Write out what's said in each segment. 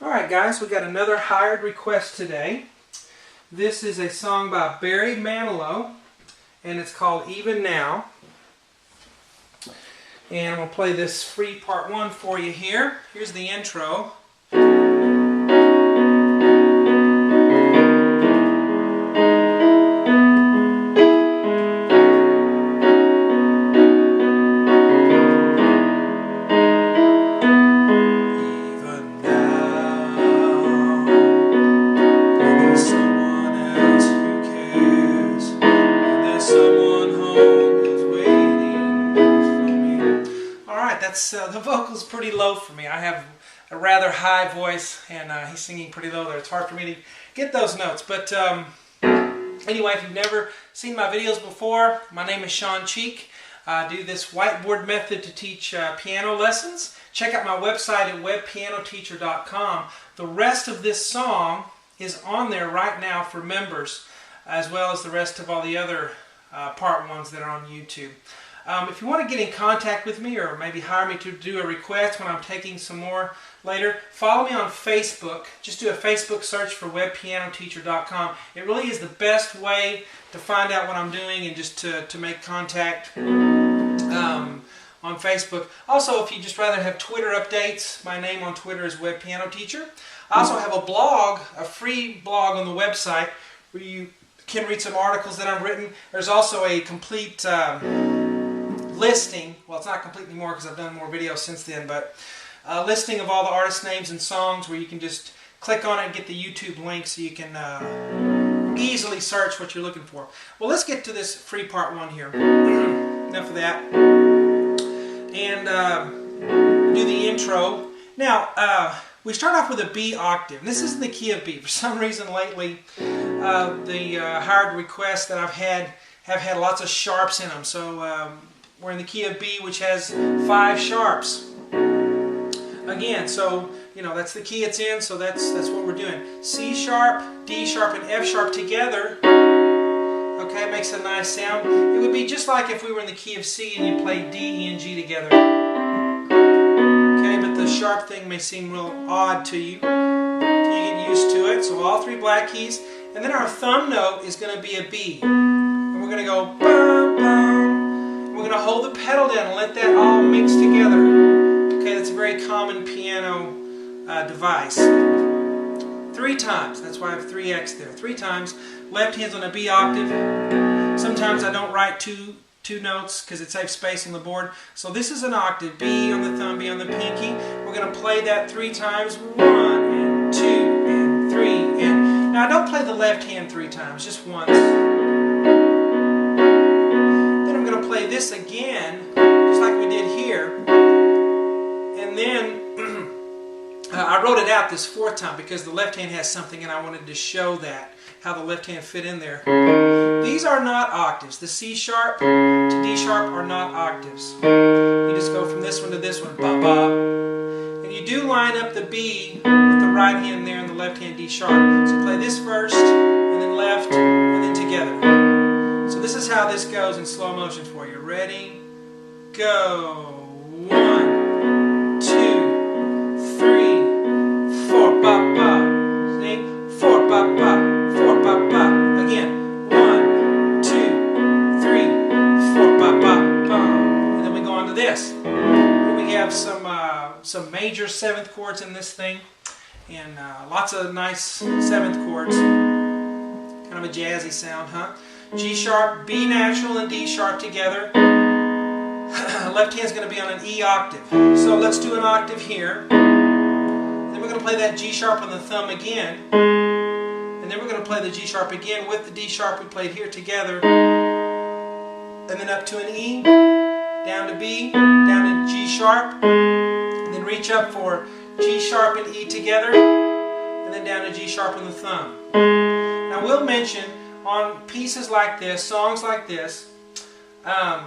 Alright guys, we got another hired request today. This is a song by Barry Manilow and it's called Even Now. And I'm going to play this free part 1 for you here. Here's the intro. The vocal's pretty low for me. I have a rather high voice and he's singing pretty low there. It's hard for me to get those notes. But anyway, if you've never seen my videos before, my name is Sean Cheek. I do this whiteboard method to teach piano lessons. Check out my website at webpianoteacher.com. The rest of this song is on there right now for members, as well as the rest of all the other part 1s that are on YouTube. If you want to get in contact with me or maybe hire me to do a request when I'm taking some more later, follow me on Facebook. Just do a Facebook search for webpianoteacher.com. It really is the best way to find out what I'm doing and just to make contact on Facebook. Also, if you just rather have Twitter updates, my name on Twitter is webpianoteacher. I also have a blog, a free blog on the website where you can read some articles that I've written. There's also a complete listing, well, it's not complete anymore because I've done more videos since then, but a listing of all the artist names and songs where you can just click on it and get the YouTube link so you can easily search what you're looking for. Well, let's get to this free part 1 here. Enough of that. And do the intro. Now, we start off with a B octave. This is in the key of B. For some reason lately, the hired requests that I've had have had lots of sharps in them. So we're in the key of B, which has 5 sharps. Again, so you know that's the key it's in, so that's what we're doing. C sharp, D sharp, and F sharp together. Okay, makes a nice sound. It would be just like if we were in the key of C and you played D, E, and G together. Okay, but the sharp thing may seem real odd to you. Till you get used to it. So all 3 black keys, and then our thumb note is going to be a B, and we're going to go bum bum. We're going to hold the pedal down and let that all mix together. Okay, that's a very common piano device. 3 times. That's why I have 3X there. 3 times. Left hand's on a B octave. Sometimes I don't write two notes because it saves space on the board. So this is an octave. B on the thumb, B on the pinky. We're going to play that 3 times. 1 and 2 and 3 and... Now I don't play the left hand 3 times, just once. Play this again, just like we did here, and then I wrote it out this 4th time because the left hand has something and I wanted to show that, how the left hand fit in there. These are not octaves. The C sharp to D sharp are not octaves. You just go from this one to this one, ba ba, and you do line up the B with the right hand there and the left hand D sharp. So play this first, and then left, and then together. So this is how this goes in slow motion for you. Ready? Go. 1, 2, 3, 4, ba ba. See? 4, ba ba, 4, ba ba. Again. 1, 2, 3, 4, ba ba, ba. And then we go on to this. Here we have some major 7th chords in this thing, and lots of nice 7th chords. Kind of a jazzy sound, huh? G sharp, B natural, and D sharp together. Left hand's going to be on an E octave. So let's do an octave here. Then we're going to play that G sharp on the thumb again. And then we're going to play the G sharp again with the D sharp we played here together. And then up to an E, down to B, down to G sharp. And then reach up for G sharp and E together. And then down to G sharp on the thumb. Now we'll mention, on pieces like this, songs like this,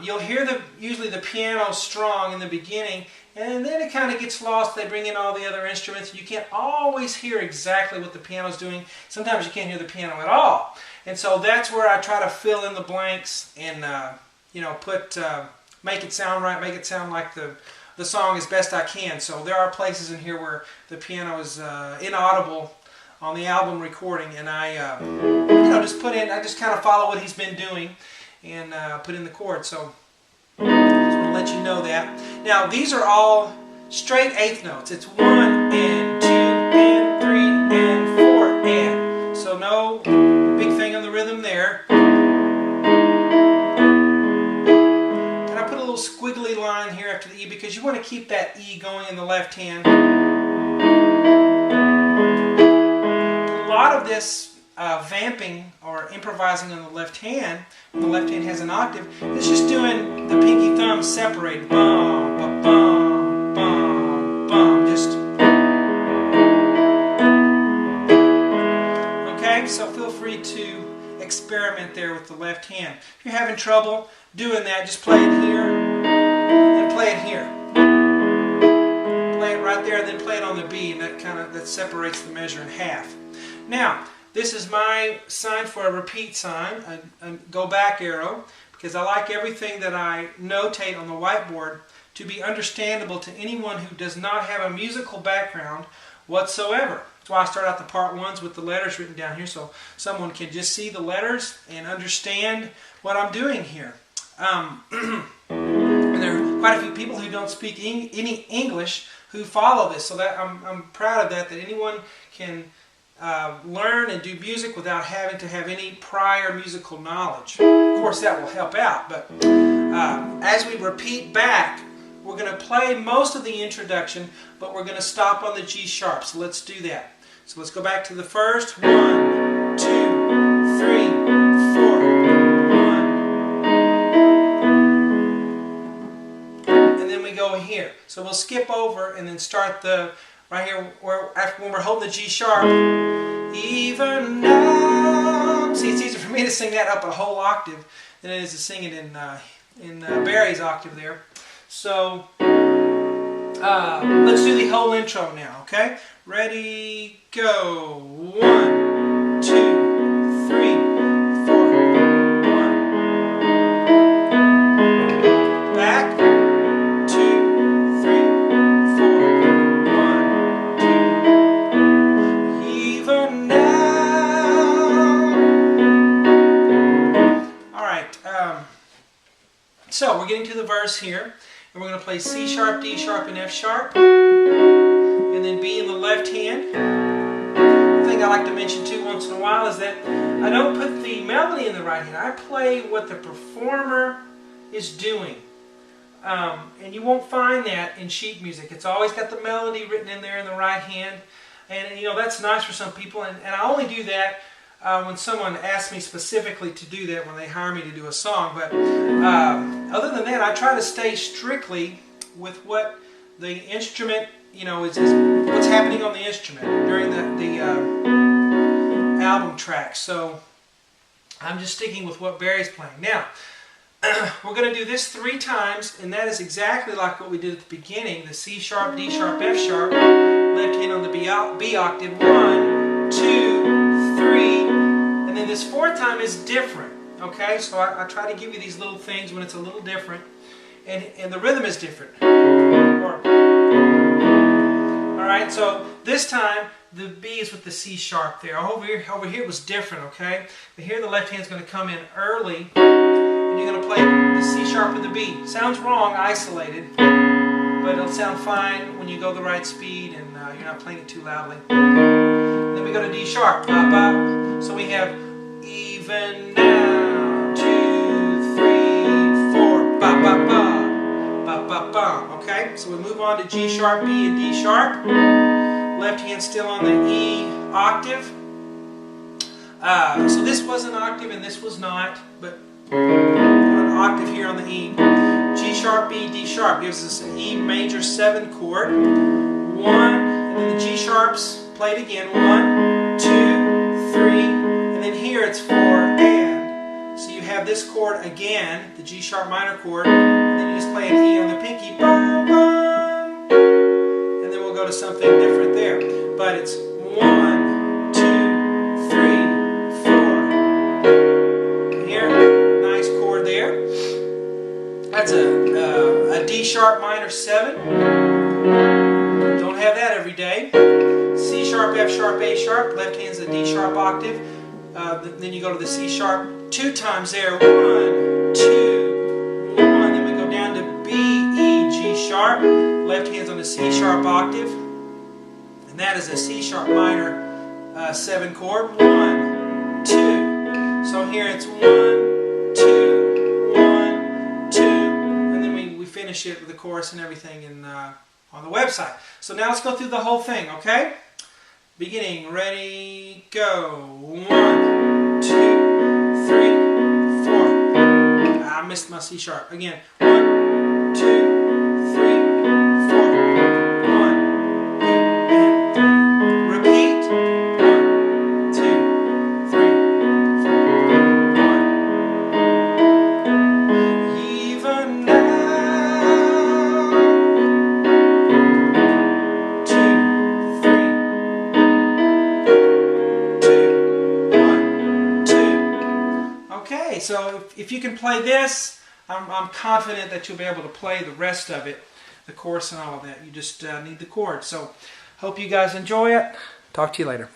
you'll hear usually the piano strong in the beginning, and then it kind of gets lost. They bring in all the other instruments. You can't always hear exactly what the piano's doing. Sometimes you can't hear the piano at all. And so that's where I try to fill in the blanks and you know, make it sound right, make it sound like the the song as best I can. So there are places in here where the piano is inaudible on the album recording, and I just kind of follow what he's been doing and put in the chords. So I just want to let you know that. Now these are all straight eighth notes. It's 1 and 2 and 3 and 4 and. So no big thing on the rhythm there. Can I put a little squiggly line here after the E, because you want to keep that E going in the left hand. A lot of this vamping or improvising on the left hand, when the left hand has an octave, it's just doing the pinky thumb separated. Bum, ba, bum, bum, bum. Just. Okay, so feel free to experiment there with the left hand. If you're having trouble doing that, just play it here and play it here. Play it right there, then play it on the B, and that separates the measure in half. Now, this is my sign for a repeat sign, a go back arrow, because I like everything that I notate on the whiteboard to be understandable to anyone who does not have a musical background whatsoever. That's why I start out the part ones with the letters written down here, so someone can just see the letters and understand what I'm doing here. And there are quite a few people who don't speak any English who follow this, so that I'm proud of that anyone can learn and do music without having to have any prior musical knowledge. Of course, that will help out, but as we repeat back, we're going to play most of the introduction, but we're going to stop on the G sharp. So let's do that. So let's go back to the first. 1, 2, 3, 4. 1. And then we go here. So we'll skip over and then start the right here when we're holding the G sharp. Even now. See, it's easier for me to sing that up a whole octave than it is to sing it in Barry's octave there. So let's do the whole intro now, okay? Ready, go. 1, 2, 3, 4. 1. Back. 2, 3, 4. 1, 2. Even now. All right. So we're getting to the verse here. And we're going to play C sharp, D sharp, and F sharp, and then B in the left hand. The thing I like to mention too once in a while is that I don't put the melody in the right hand. I play what the performer is doing. And you won't find that in sheet music. It's always got the melody written in there in the right hand. And you know, that's nice for some people. And I only do that when someone asks me specifically to do that when they hire me to do a song. But other than that, I try to stay strictly with what the instrument, you know, is what's happening on the instrument during the album track. So I'm just sticking with what Barry's playing. Now, we're going to do this 3 times, and that is exactly like what we did at the beginning. The C sharp, D sharp, F sharp, left hand on the B octave. 1, 2, 3, and then this 4th time is different. Okay, so I try to give you these little things when it's a little different, and the rhythm is different. All right, so this time the B is with the C sharp there. Over here it was different. Okay, but here the left hand's going to come in early, and you're going to play the C sharp with the B. Sounds wrong, isolated, but it'll sound fine when you go the right speed and you're not playing it too loudly. Then we go to D sharp. So we have even now, 2, 3, 4, ba ba ba, ba ba ba. Okay, so we move on to G sharp, B, and D sharp. Left hand still on the E octave. So this was an octave and this was not, but an octave here on the E. G sharp, B, D sharp gives us an E major 7 chord. 1, and then the G sharps played again. 1, 2, 3, and then here it's 4 and. So you have this chord again, the G sharp minor chord, and then you just play an E on the pinky. Bum, bum, and then we'll go to something different there. But it's 1, 2, 3, 4. And here, nice chord there. That's a D D sharp minor 7. Don't have that every day. C sharp, F sharp, A sharp. Left hand's the D sharp octave. Then you go to the C sharp 2 times there. 1, 2, 1. Then we go down to B, E, G sharp. Left hand's on the C sharp octave. And that is a C sharp minor 7 chord. 1, 2. So here it's 1, 2, 1, 2. And then we finish it with the chorus and everything on the website. So now let's go through the whole thing, okay? Beginning, ready, go. 1, 2, 3, 4. I missed my C sharp. Again. 1, 2, 3, 4. 1, 2, and 3. Repeat. 1, 2, 3, 4. 1. Even now. 2, 3. 2, 1, 2. Okay, so if you can play this, I'm confident that you'll be able to play the rest of it, the chorus and all of that. You just need the chords. So hope you guys enjoy it. Talk to you later.